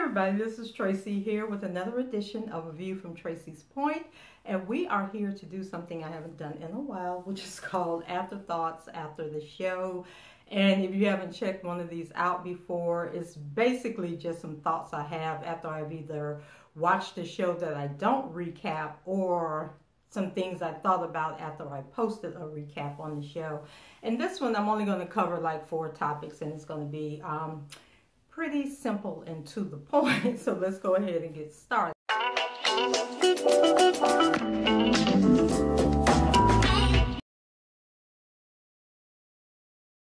everybody, this is Tracy here with another edition of A View from Tracy's Point, and we are here to do something I haven't done in a while, which is called Afterthoughts after the show. And if you haven't checked one of these out before, it's basically just some thoughts I have after I've either watched the show that I don't recap or some things I thought about after I posted a recap on the show. And this one I'm only going to cover like 4 topics, and it's going to be pretty simple and to the point. So let's go ahead and get started.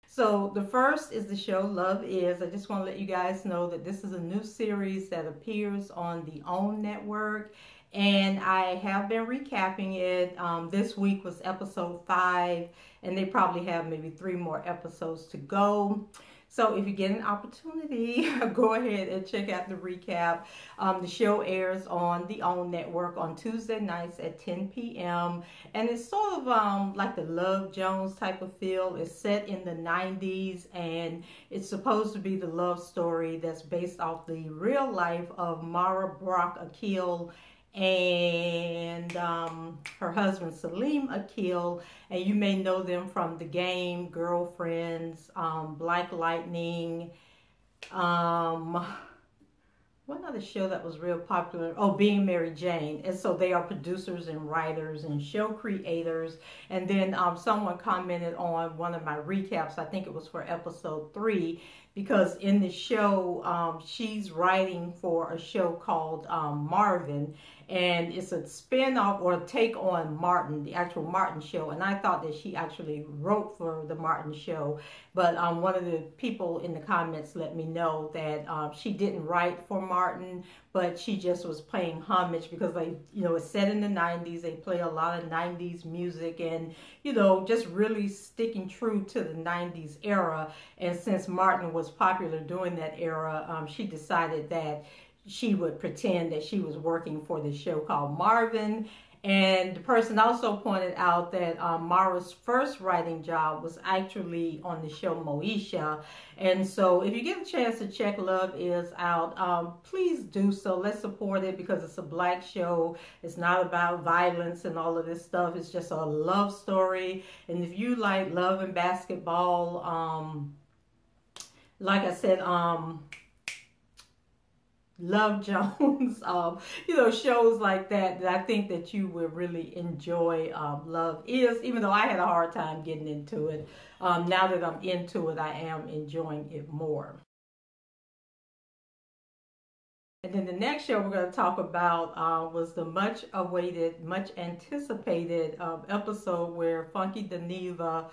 So the first is the show Love Is. I just want to let you guys know that this is a new series that appears on the OWN network, and I have been recapping it. This week was episode 5, and they probably have maybe 3 more episodes to go. So if you get an opportunity, go ahead and check out the recap. The show airs on the OWN network on Tuesday nights at 10 p.m. And it's sort of like the Love Jones type of feel. It's set in the 90s, and it's supposed to be the love story that's based off the real life of Mara Brock Akil and her husband Salim Akil, and you may know them from The Game, Girlfriends, Black Lightning, one other show that was real popular, oh, Being Mary Jane. And so they are producers and writers and show creators. And then someone commented on one of my recaps, I think it was for episode 3, because in the show she's writing for a show called Marvin, and it's a spin-off or a take on Martin, the actual Martin show. And I thought that she actually wrote for the Martin show, but one of the people in the comments let me know that she didn't write for Martin, but she just was paying homage because they, you know, it's set in the 90s. They play a lot of 90s music, and, you know, just really sticking true to the 90s era. And since Martin was popular during that era, she decided that she would pretend that she was working for this show called Marvin. And the person also pointed out that Mara's first writing job was actually on the show Moesha. And so if you get a chance to check Love Is out, please do so. Let's support it because it's a black show. It's not about violence and all of this stuff. It's just a love story. And if you like love and basketball, like I said, Love Jones, you know, shows like that I think that you will really enjoy. Love Is, even though I had a hard time getting into it. Now that I'm into it, I am enjoying it more. And then the next show we're going to talk about was the much awaited, much anticipated episode where Funky Dineva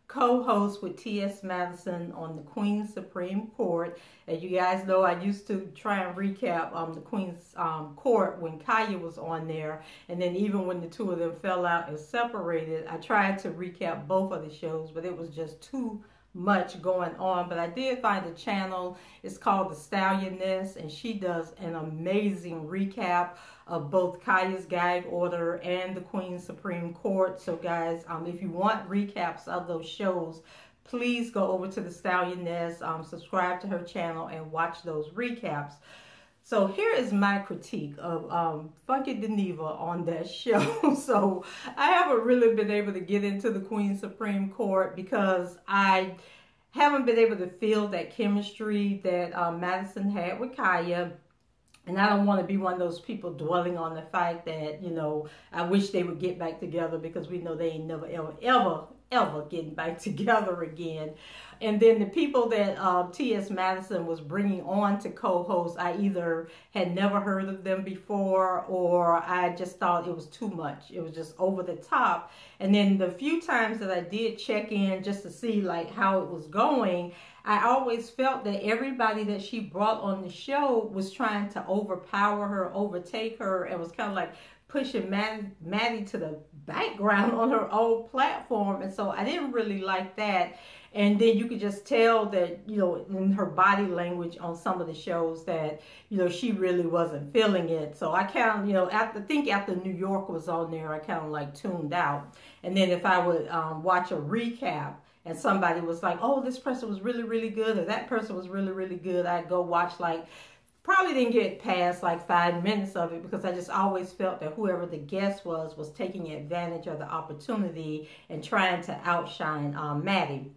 co-host with T.S. Madison on the Queen's Supreme Court. And you guys know I used to try and recap the Queen's Court when Kamiyah was on there. And then even when the two of them fell out and separated, I tried to recap both of the shows, but it was just too much going on. But I did find a channel. It's called The Stallioness, and she does an amazing recap of both Kamiyah's gag order and the Queen's Supreme Court. So guys, if you want recaps of those shows, please go over to The Stallioness, subscribe to her channel, and watch those recaps. So here is my critique of Funky Dineva on that show. So I haven't really been able to get into the Queen's Supreme Court because I haven't been able to feel that chemistry that Madison had with Kamiyah. And I don't want to be one of those people dwelling on the fact that, you know, I wish they would get back together, because we know they ain't never, ever getting back together again. And then the people that T.S. Madison was bringing on to co-host, I either had never heard of them before, or I just thought it was too much. It was just over the top. And then the few times that I did check in just to see like how it was going, I always felt that everybody that she brought on the show was trying to overpower her, overtake her, and was kind of like pushing Maddie to the background on her own platform. And so I didn't really like that. And then you could just tell that, you know, in her body language on some of the shows that, you know, she really wasn't feeling it. So I kind of, you know, I think after New York was on there, I kind of like tuned out. And then if I would watch a recap and somebody was like, oh, this person was really, really good, or that person was really, really good, I'd go watch like Probably didn't get past like 5 minutes of it because I just always felt that whoever the guest was taking advantage of the opportunity and trying to outshine Maddie.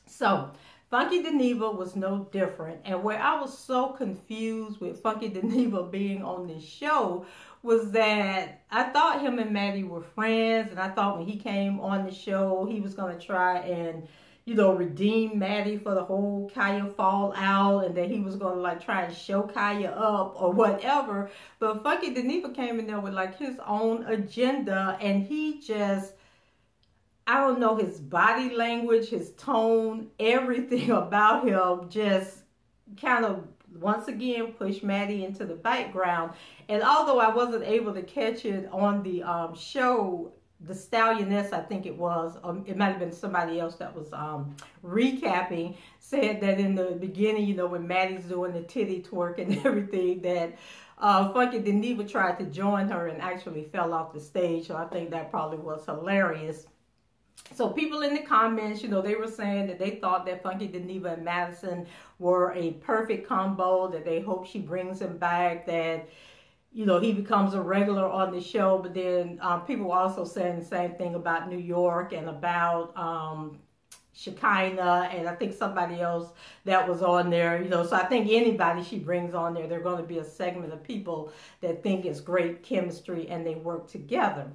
So Funky Dineva was no different. And where I was so confused with Funky Dineva being on this show was that I thought him and Maddie were friends, and I thought when he came on the show, he was going to try and, you know, redeem Maddie for the whole Kaya fallout, and that he was going to like try and show Kaya up or whatever. But Funky Dineva came in there with like his own agenda, and he just, I don't know, his body language, his tone, everything about him just kind of once again pushed Maddie into the background. And although I wasn't able to catch it on the show, the Stallioness, I think it was, it might have been somebody else that was recapping, said that in the beginning, you know, when Maddie's doing the titty twerk and everything, that Funky Dineva tried to join her and actually fell off the stage. So I think that probably was hilarious. So people in the comments, you know, they were saying that they thought that Funky Dineva and Madison were a perfect combo, that they hope she brings him back, that, you know, he becomes a regular on the show. But then people were also saying the same thing about New York and about Shekinah, and I think somebody else that was on there, you know. So I think anybody she brings on there, they're going to be a segment of people that think it's great chemistry and they work together.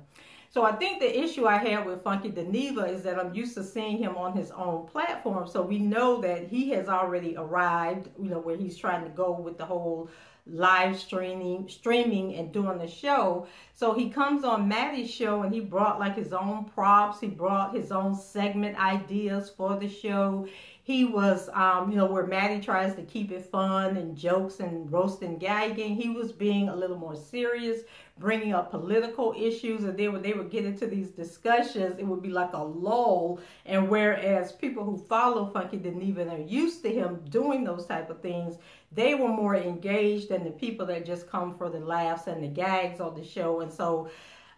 So I think the issue I had with Funky Dineva is that I'm used to seeing him on his own platform. So we know that he has already arrived, you know, where he's trying to go with the whole live streaming and doing the show. So he comes on Maddie's show and he brought like his own props. He brought his own segment ideas for the show. He was, you know, where Maddie tries to keep it fun and jokes and roasting, gagging, he was being a little more serious, bringing up political issues. And then when they would get into these discussions, it would be like a lull. And whereas people who follow Funky Dineva and are used to him doing those type of things, they were more engaged than the people that just come for the laughs and the gags on the show. And so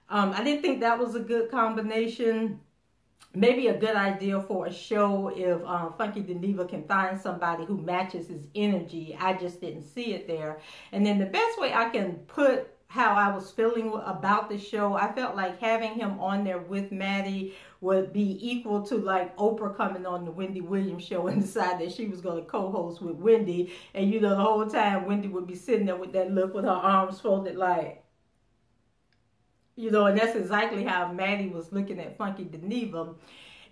I didn't think that was a good combination. Maybe a good idea for a show if Funky Dineva can find somebody who matches his energy. I just didn't see it there. And then the best way I can put how I was feeling about the show, I felt like having him on there with Maddie would be equal to like Oprah coming on the Wendy Williams show and decide that she was going to co-host with Wendy. And you know, the whole time Wendy would be sitting there with that look with her arms folded like, you know, and that's exactly how Maddie was looking at Funky Dineva.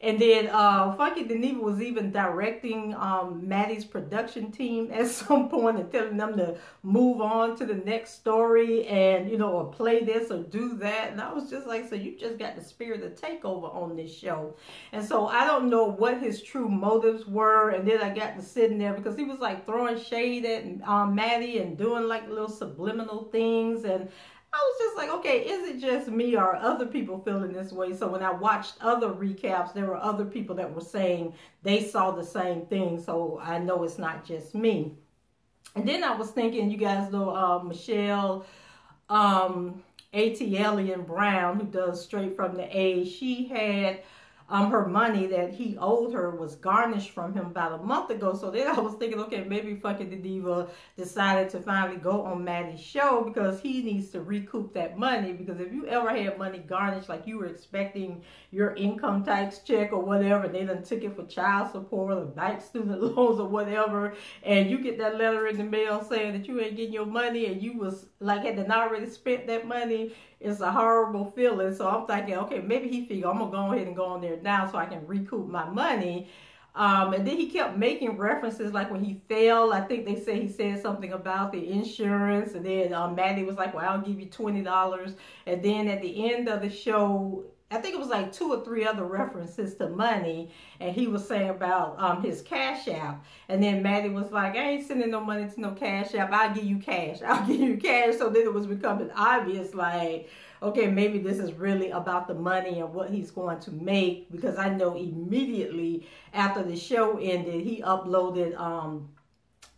And then Funky Dineva was even directing Maddie's production team at some point and telling them to move on to the next story and, you know, or play this or do that. And I was just like, so you just got the spirit of takeover on this show. And so I don't know what his true motives were. And then I got to sitting there because he was like throwing shade at Maddie and doing like little subliminal things. And I was just like, okay, is it just me or are other people feeling this way? So when I watched other recaps, there were other people that were saying they saw the same thing. So I know it's not just me. And then I was thinking, you guys know Michelle A.T.L.ian Brown, who does Straight from the A. She had her money that he owed her was garnished from him about a month ago. So then I was thinking, okay, maybe Funky Dineva decided to finally go on Maddie's show because he needs to recoup that money. Because if you ever had money garnished, like you were expecting your income tax check or whatever, and they done took it for child support or bank student loans or whatever, and you get that letter in the mail saying that you ain't getting your money and you was like had already spent that money, it's a horrible feeling. So I'm thinking, okay, maybe he figured I'm gonna go ahead and go on there now so I can recoup my money. And then he kept making references, like when he fell, I think they say he said something about the insurance, and then Maddie was like, well, I'll give you $20. And then at the end of the show, I think it was like 2 or 3 other references to money, and he was saying about his Cash App. And then Maddie was like, I ain't sending no money to no Cash App. I'll give you cash. I'll give you cash. So then it was becoming obvious, like, okay, maybe this is really about the money and what he's going to make, because I know immediately after the show ended, he uploaded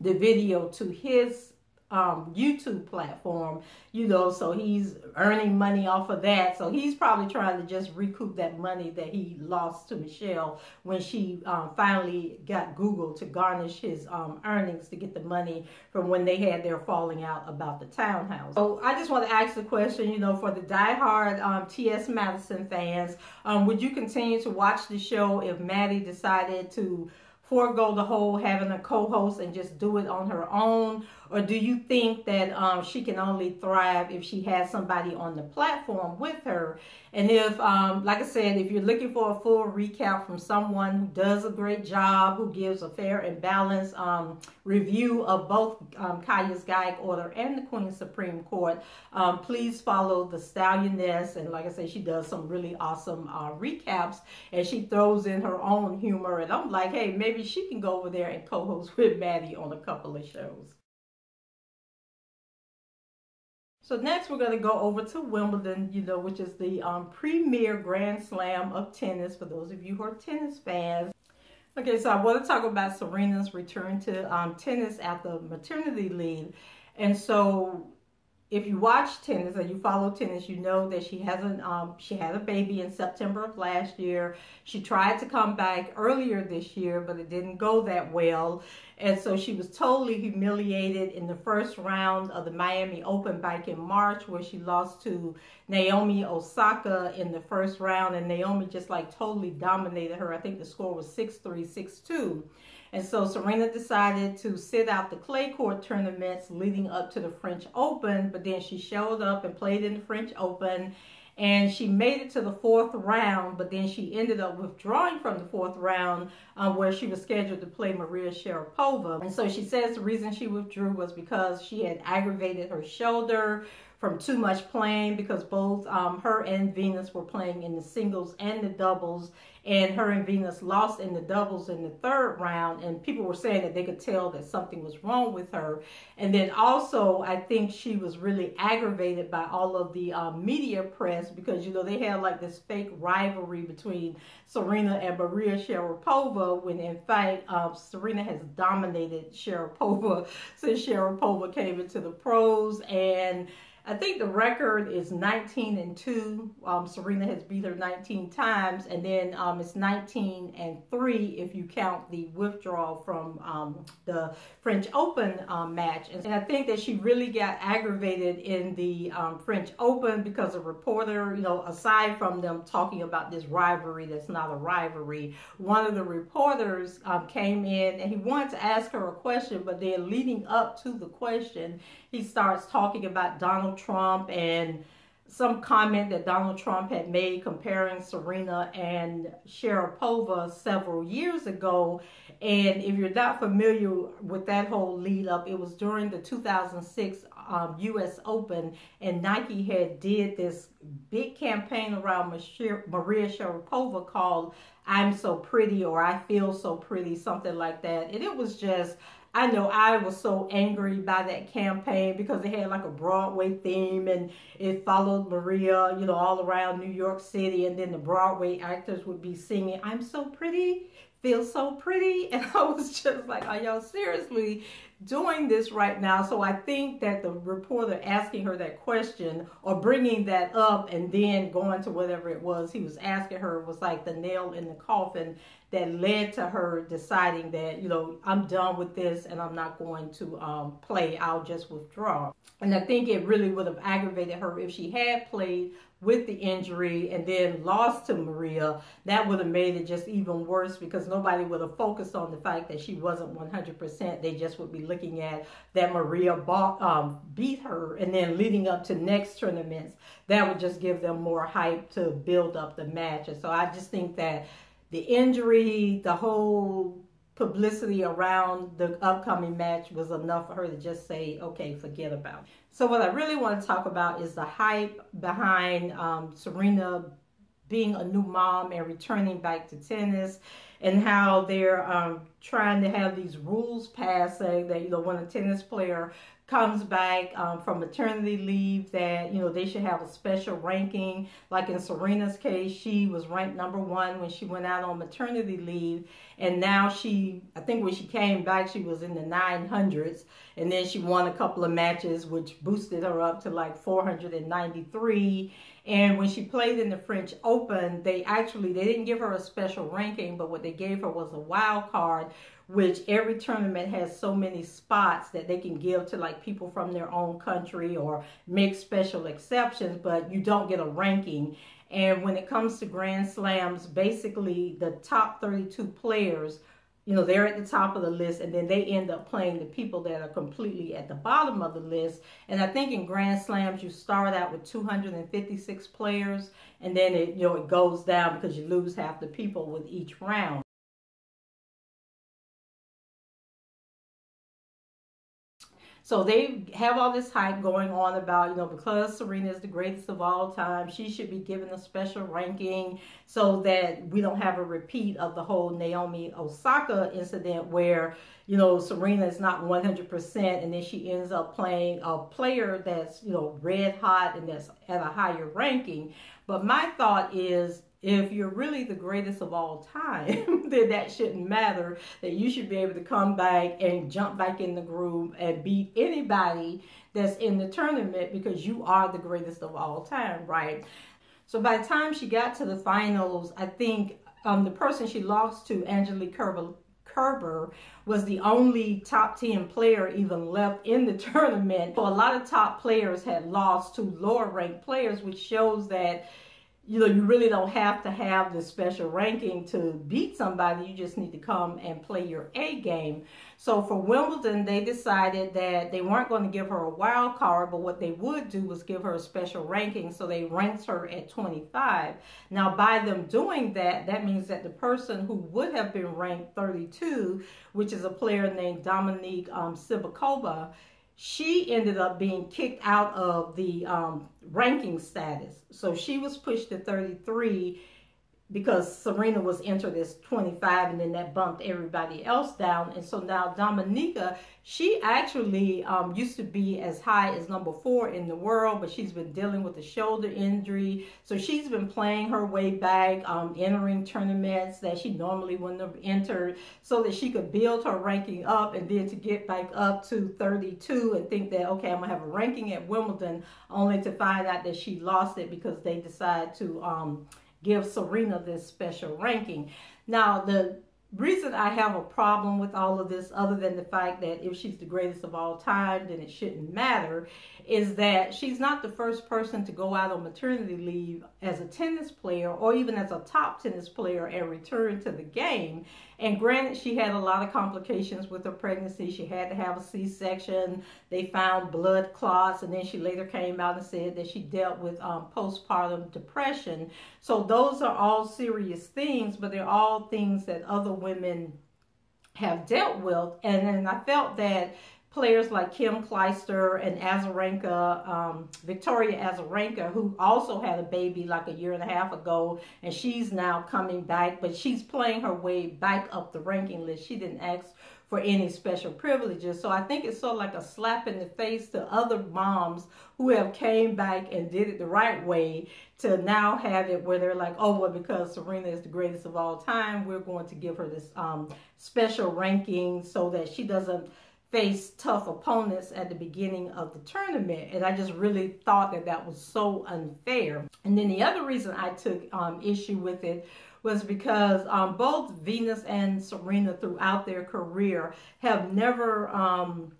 the video to his YouTube platform, you know, so he's earning money off of that. So he's probably trying to just recoup that money that he lost to Michelle when she finally got Google to garnish his earnings to get the money from when they had their falling out about the townhouse. So I just want to ask the question, you know, for the diehard T.S. Madison fans, would you continue to watch the show if Maddie decided to forego the whole having a co-host and just do it on her own? Or do you think that she can only thrive if she has somebody on the platform with her? And if, like I said, if you're looking for a full recap from someone who does a great job, who gives a fair and balanced review of both Kamiyah's Gag Order and the Queen's Supreme Court, please follow the Stallioness. And like I said, she does some really awesome recaps, and she throws in her own humor. And I'm like, hey, maybe she can go over there and co-host with Maddie on a couple of shows. So next we're going to go over to Wimbledon, you know, which is the premier Grand Slam of tennis for those of you who are tennis fans. Okay, so I want to talk about Serena's return to tennis after maternity leave. And so if you watch tennis or you follow tennis, you know that she hasn't. She had a baby in September of last year. She tried to come back earlier this year, but it didn't go that well. And so she was totally humiliated in the first round of the Miami Open back in March, where she lost to Naomi Osaka in the first round. And Naomi just like totally dominated her. I think the score was 6-3, 6-2. And so Serena decided to sit out the clay court tournaments leading up to the French Open, but then she showed up and played in the French Open, and she made it to the fourth round, but then she ended up withdrawing from the fourth round where she was scheduled to play Maria Sharapova. And so she says the reason she withdrew was because she had aggravated her shoulder from too much playing, because both her and Venus were playing in the singles and the doubles, and her and Venus lost in the doubles in the third round, and people were saying that they could tell that something was wrong with her. And then also I think she was really aggravated by all of the media press, because you know they had like this fake rivalry between Serena and Maria Sharapova, when in fact Serena has dominated Sharapova since Sharapova came into the pros. And I think the record is 19-2. Serena has beat her 19 times, and then it's 19-3 if you count the withdrawal from the French Open match. And I think that she really got aggravated in the French Open because a reporter, you know, aside from them talking about this rivalry that's not a rivalry, one of the reporters came in and he wanted to ask her a question, but then leading up to the question, he starts talking about Donald Trump and some comment that Donald Trump had made comparing Serena and Sharapova several years ago. And if you're not familiar with that whole lead up, it was during the 2006 U.S. Open, and Nike had did this big campaign around Maria Sharapova called "I'm So Pretty" or "I Feel So Pretty," something like that. And it was just, I know I was so angry by that campaign because it had like a Broadway theme, and it followed Maria, you know, all around New York City, and then the Broadway actors would be singing "I'm so pretty, feel so pretty," and I was just like, are y'all seriously doing this right now? So I think that the reporter asking her that question or bringing that up and then going to whatever it was he was asking her was like the nail in the coffin that led to her deciding that, you know, I'm done with this and I'm not going to play, I'll just withdraw. And I think it really would have aggravated her if she had played with the injury and then lost to Maria. That would have made it just even worse, because nobody would have focused on the fact that she wasn't 100%. They just would be looking at that Maria beat her, and then leading up to next tournaments, that would just give them more hype to build up the match. And so I just think that the injury, the whole publicity around the upcoming match was enough for her to just say, okay, forget about it. So what I really want to talk about is the hype behind Serena being a new mom and returning back to tennis, and how they're trying to have these rules passed saying that, you know, when a tennis player comes back from maternity leave, that, you know, they should have a special ranking. Like in Serena's case, she was ranked #1 when she went out on maternity leave, and now I think when she came back, she was in the 900s, and then she won a couple of matches, which boosted her up to like 493. And when she played in the French Open, they didn't give her a special ranking, but what they gave her was a wild card, which every tournament has so many spots that they can give to like people from their own country or make special exceptions, but you don't get a ranking. And when it comes to Grand Slams, basically the top 32 players, you know, they're at the top of the list, and then they end up playing the people that are completely at the bottom of the list. And I think in Grand Slams, you start out with 256 players, and then it goes down because you lose half the people with each round. So they have all this hype going on about, you know, because Serena is the greatest of all time, she should be given a special ranking so that we don't have a repeat of the whole Naomi Osaka incident where, you know, Serena is not 100% and then she ends up playing a player that's, you know, red hot and that's at a higher ranking. But my thought is, if you're really the greatest of all time, then that shouldn't matter, that you should be able to come back and jump back in the groove and beat anybody that's in the tournament because you are the greatest of all time, right? So by the time she got to the finals, I think the person she lost to, Angelique Kerber, was the only top 10 player even left in the tournament. So a lot of top players had lost to lower ranked players, which shows that, you know, you really don't have to have this special ranking to beat somebody. You just need to come and play your A game. So for Wimbledon, they decided that they weren't going to give her a wild card, but what they would do was give her a special ranking. So they ranked her at 25. Now, by them doing that, that means that the person who would have been ranked 32, which is a player named Dominique Sivakova, she ended up being kicked out of the ranking status. So she was pushed to 33 because Serena was entered as 25, and then that bumped everybody else down. And so now Dominica, she actually used to be as high as #4 in the world, but she's been dealing with a shoulder injury. So she's been playing her way back, entering tournaments that she normally wouldn't have entered, so that she could build her ranking up, and then to get back up to 32 and think that, okay, I'm gonna have a ranking at Wimbledon, only to find out that she lost it because they decided to give Serena this special ranking. Now, the reason I have a problem with all of this, other than the fact that if she's the greatest of all time, then it shouldn't matter, is that she's not the first person to go out on maternity leave as a tennis player or even as a top tennis player and return to the game. And granted, she had a lot of complications with her pregnancy. She had to have a C-section. They found blood clots, and then she later came out and said that she dealt with postpartum depression. So those are all serious things, but they're all things that other women have dealt with. And I felt that players like Kim Clijsters and Victoria Azarenka, who also had a baby like a year and a half ago, and she's now coming back, but she's playing her way back up the ranking list. She didn't ask for any special privileges. So I think it's sort of like a slap in the face to other moms who have came back and did it the right way, to now have it where they're like, oh, well, because Serena is the greatest of all time, we're going to give her this special ranking so that she doesn't face tough opponents at the beginning of the tournament. And I just really thought that that was so unfair. And then the other reason I took issue with it was because both Venus and Serena throughout their career have never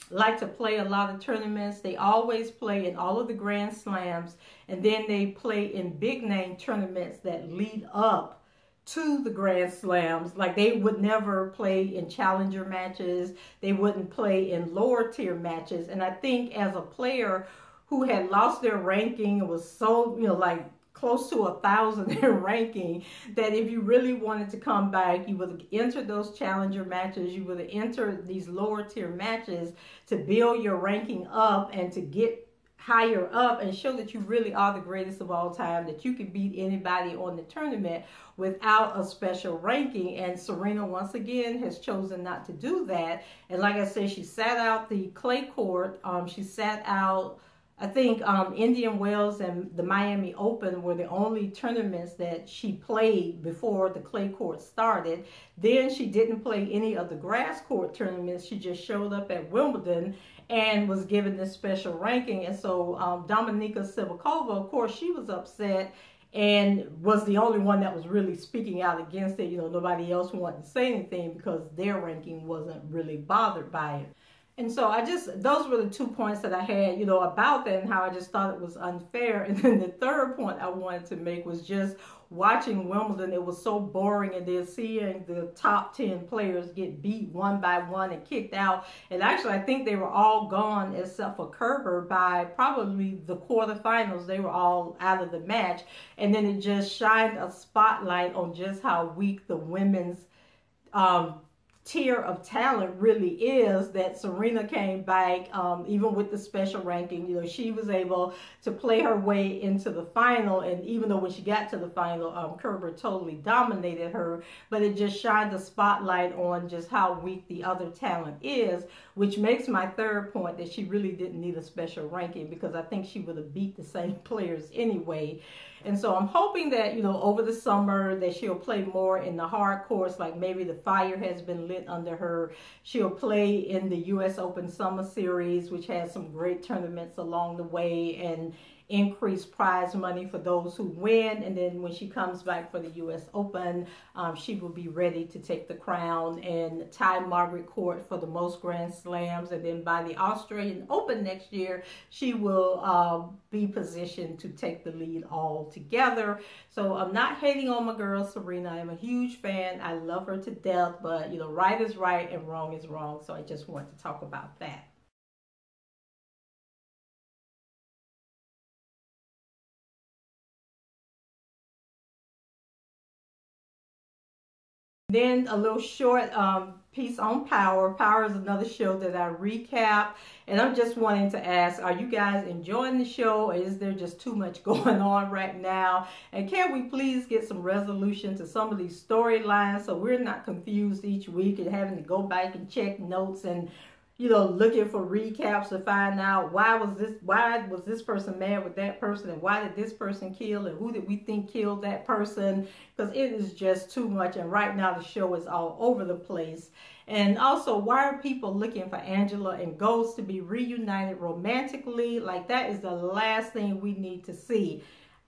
liked to play a lot of tournaments. They always play in all of the Grand Slams, and then they play in big name tournaments that lead up to the Grand Slams. Like, they would never play in challenger matches. They wouldn't play in lower tier matches. And I think as a player who had lost their ranking and was so, you know, like close to 1,000 in ranking, that if you really wanted to come back, you would have entered those challenger matches. You would have entered these lower tier matches to build your ranking up and to get higher up and show that you really are the greatest of all time, that you can beat anybody on the tournament without a special ranking. And Serena, once again, has chosen not to do that. And like I said, she sat out the clay court. She sat out, I think, Indian Wells and the Miami Open were the only tournaments that she played before the clay court started. Then she didn't play any of the grass court tournaments. She just showed up at Wimbledon and was given this special ranking. And so Dominika Sivakova, of course, she was upset and was the only one that was really speaking out against it. You know, nobody else wanted to say anything because their ranking wasn't really bothered by it. And so those were the 2 points that I had, you know, about that and how I just thought it was unfair. And then the third point I wanted to make was just watching Wimbledon. It was so boring, and then seeing the top 10 players get beat one by one and kicked out. And actually, I think they were all gone except for Kerber by probably the quarterfinals. They were all out of the match. And then it just shined a spotlight on just how weak the women's tier of talent really is, that Serena came back, even with the special ranking. You know, she was able to play her way into the final, and even though when she got to the final, Kerber totally dominated her, but it just shined a spotlight on just how weak the other talent is, which makes my third point that she really didn't need a special ranking, because I think she would have beat the same players anyway. And so I'm hoping that, you know, over the summer that she'll play more in the hard courts, like maybe the fire has been lit under her. She'll play in the U.S. Open Summer Series, which has some great tournaments along the way, and increased prize money for those who win. And then when she comes back for the U.S. Open, she will be ready to take the crown and tie Margaret Court for the most Grand Slams. And then by the Australian Open next year, she will be positioned to take the lead altogether. So I'm not hating on my girl Serena. I'm a huge fan. I love her to death, but you know, right is right and wrong is wrong. So I just want to talk about that. Then a little short piece on Power. Power is another show that I recap, and I'm just wanting to ask, are you guys enjoying the show, or is there just too much going on right now? And can we please get some resolution to some of these storylines so we're not confused each week and having to go back and check notes and, you know, looking for recaps to find out why was this person mad with that person, and why did this person kill, and who did we think killed that person, because it is just too much. And right now the show is all over the place. And also, why are people looking for Angela and Ghost to be reunited romantically? Like, that is the last thing we need to see.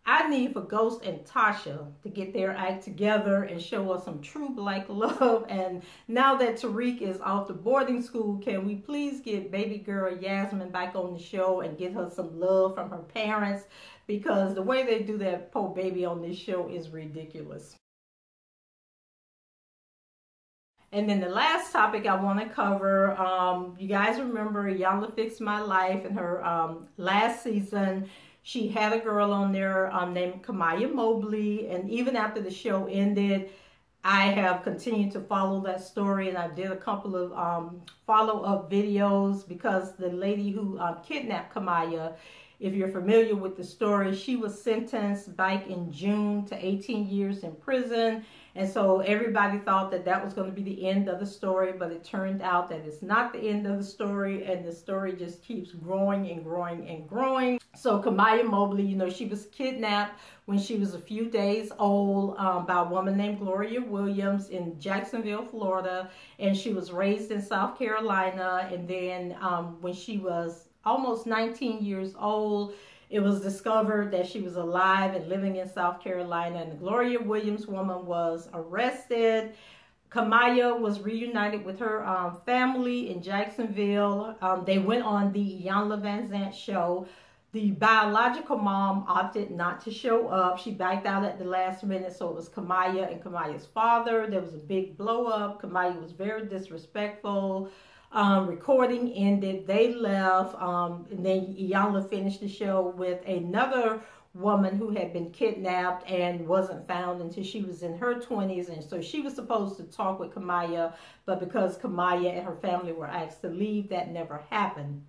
I need for Ghost and Tasha to get their act together and show us some true black love. And now that Tariq is off to boarding school, can we please get baby girl Yasmin back on the show and get her some love from her parents? Because the way they do that poor baby on this show is ridiculous. And then the last topic I want to cover, you guys remember Iyanla Fix My Life in her last season. She had a girl on there named Kamiyah Mobley, and even after the show ended, I have continued to follow that story, and I did a couple of follow-up videos, because the lady who kidnapped Kamiyah, if you're familiar with the story, she was sentenced back in June to 18 years in prison. And so everybody thought that that was going to be the end of the story, but it turned out that it's not the end of the story, and the story just keeps growing and growing and growing. So Kamiyah Mobley, you know, she was kidnapped when she was a few days old by a woman named Gloria Williams in Jacksonville, Florida, and she was raised in South Carolina. And then when she was almost 19 years old, it was discovered that she was alive and living in South Carolina, and the Gloria Williams woman was arrested. Kamiyah was reunited with her family in Jacksonville. They went on the Iyanla Vanzant show. The biological mom opted not to show up. She backed out at the last minute, so it was Kamiyah and Kamiyah's father. There was a big blow up. Kamiyah was very disrespectful. Recording ended, they left, and then Iyanla finished the show with another woman who had been kidnapped and wasn't found until she was in her 20s. And so she was supposed to talk with Kamiyah, but because Kamiyah and her family were asked to leave, that never happened.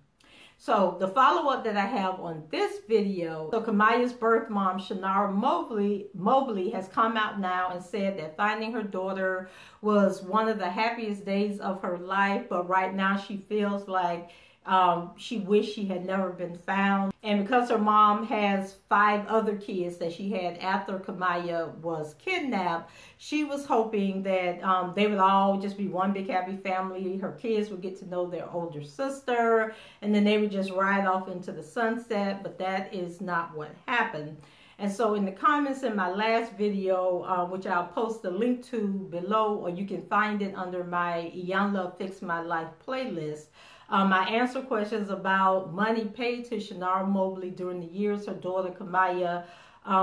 So the follow-up that I have on this video, so Kamiyah's birth mom, Serena Mobley has come out now and said that finding her daughter was one of the happiest days of her life, but right now she feels like she wished she had never been found. And because her mom has 5 other kids that she had after Kamiyah was kidnapped, she was hoping that they would all just be one big happy family. Her kids would get to know their older sister, and then they would just ride off into the sunset, but that is not what happened. And so in the comments in my last video, which I'll post the link to below, or you can find it under my Young Love Fix My Life playlist, I answer questions about money paid to Serena Mobley during the years her daughter Kamiyah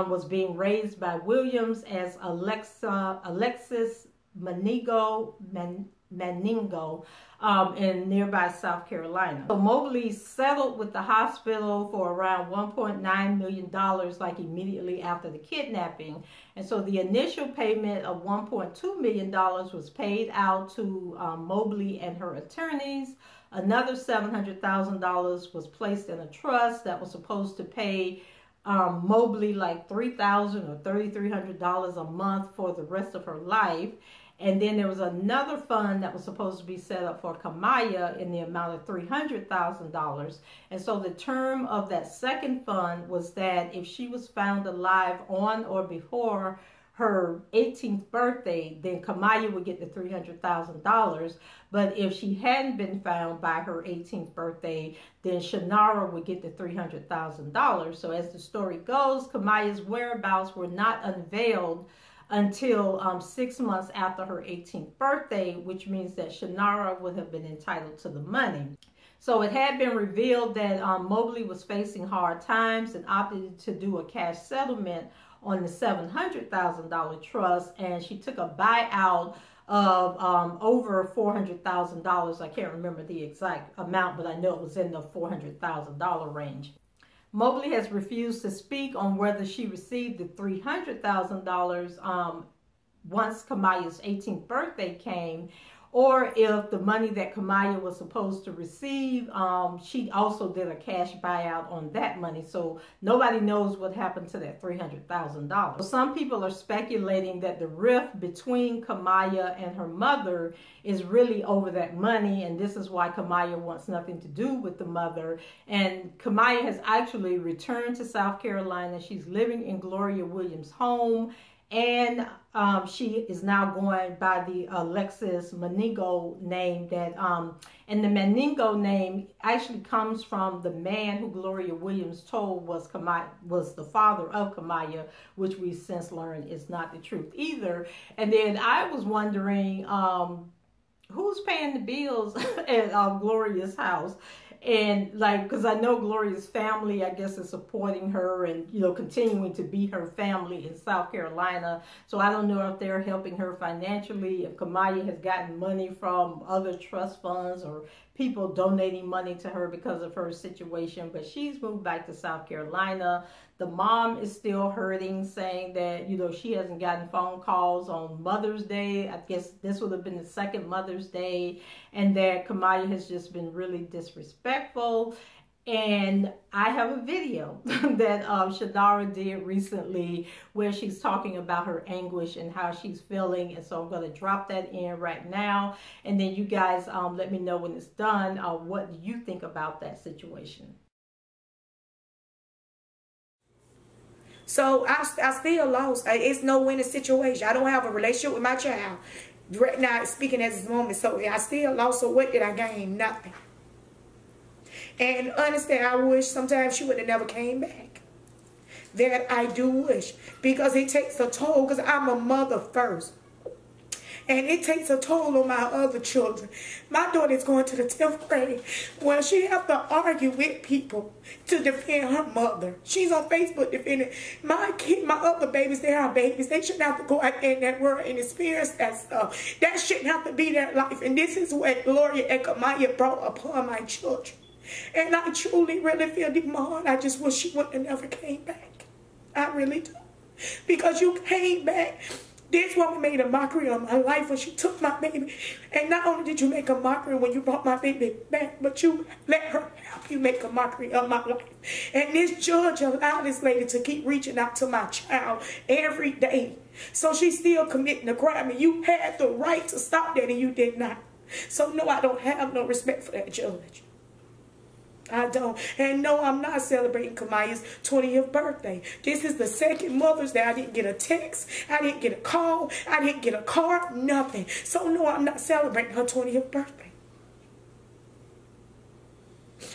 was being raised by Williams as Alexis Maningo in nearby South Carolina. So Mobley settled with the hospital for around $1.9 million like immediately after the kidnapping. And so the initial payment of $1.2 million was paid out to Mobley and her attorneys. Another $700,000 was placed in a trust that was supposed to pay Mobley like $3,000 or $3,300 a month for the rest of her life. And then there was another fund that was supposed to be set up for Kamiyah in the amount of $300,000. And so the term of that second fund was that if she was found alive on or before her 18th birthday, then Kamiyah would get the $300,000. But if she hadn't been found by her 18th birthday, then Serena would get the $300,000. So as the story goes, Kamiyah's whereabouts were not unveiled until 6 months after her 18th birthday, which means that Serena would have been entitled to the money. So it had been revealed that Mobley was facing hard times and opted to do a cash settlement on the $700,000 trust, and she took a buyout of over $400,000. I can't remember the exact amount, but I know it was in the $400,000 range. Mobley has refused to speak on whether she received the $300,000 once Kamiyah's 18th birthday came, or if the money that Kamiyah was supposed to receive, she also did a cash buyout on that money. So nobody knows what happened to that $300,000. Some people are speculating that the rift between Kamiyah and her mother is really over that money, and this is why Kamiyah wants nothing to do with the mother. And Kamiyah has actually returned to South Carolina. She's living in Gloria Williams' home, and she is now going by the Alexis Maningo name. And the Maningo name actually comes from the man who Gloria Williams told was the father of Kamiyah, which we since learned is not the truth either. And then I was wondering who's paying the bills at Gloria's house. And like, because I know Gloria's family, I guess, is supporting her and, you know, continuing to be her family in South Carolina. So I don't know if they're helping her financially, if Kamiyah has gotten money from other trust funds or people donating money to her because of her situation. But she's moved back to South Carolina. The mom is still hurting, saying that, you know, she hasn't gotten phone calls on Mother's Day. I guess this would have been the second Mother's Day, and that Kamiyah has just been really disrespectful. And I have a video that Serena did recently where she's talking about her anguish and how she's feeling. And so I'm going to drop that in right now. And then you guys let me know when it's done. What do you think about that situation? So I still lost. It's no winning situation. I don't have a relationship with my child right now, speaking at this moment. So I still lost. So what did I gain? Nothing. And honestly, I wish sometimes she would have never came back. That I do wish. Because it takes a toll. Because I'm a mother first. And it takes a toll on my other children. My daughter's going to the 10th grade. Well, she has to argue with people to defend her mother. She's on Facebook defending my other babies. They are babies. They shouldn't have to go out there in that world and experience that stuff. That shouldn't have to be their life. And this is what Gloria and Kamiyah brought upon my children. And I truly, really feel deep in my heart, I just wish she wouldn't have never came back. I really do. Because you came back This woman made a mockery of my life when she took my baby. And not only did you make a mockery when you brought my baby back, but you let her help you make a mockery of my life. And this judge allowed this lady to keep reaching out to my child every day. So she's still committing a crime. And you had the right to stop that and you did not. So no, I don't have no respect for that judge. I don't. And no, I'm not celebrating Kamiyah's 20th birthday. This is the second Mother's Day. I didn't get a text. I didn't get a call. I didn't get a card. Nothing. So no, I'm not celebrating her 20th birthday.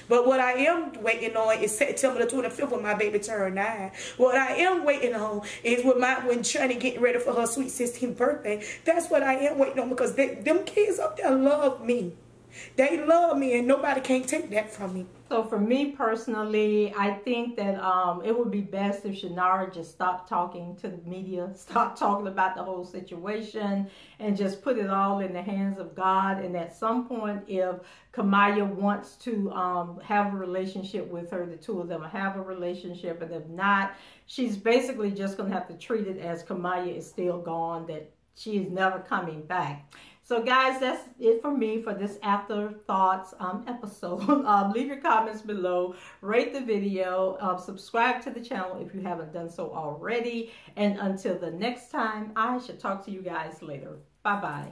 But what I am waiting on is September the 25th when my baby turned 9. What I am waiting on is when Shani getting ready for her sweet 16th birthday. That's what I am waiting on, because them kids up there love me. They love me, and nobody can take that from me. So for me personally, I think that it would be best if Shanara just stopped talking to the media, stop talking about the whole situation, and just put it all in the hands of God. And at some point, if Kamiyah wants to have a relationship with her, the two of them have a relationship. And if not, she's basically just going to have to treat it as Kamiyah is still gone, that she is never coming back. So guys, that's it for me for this Afterthoughts episode. Leave your comments below, rate the video, subscribe to the channel if you haven't done so already. And until the next time, I shall talk to you guys later. Bye-bye.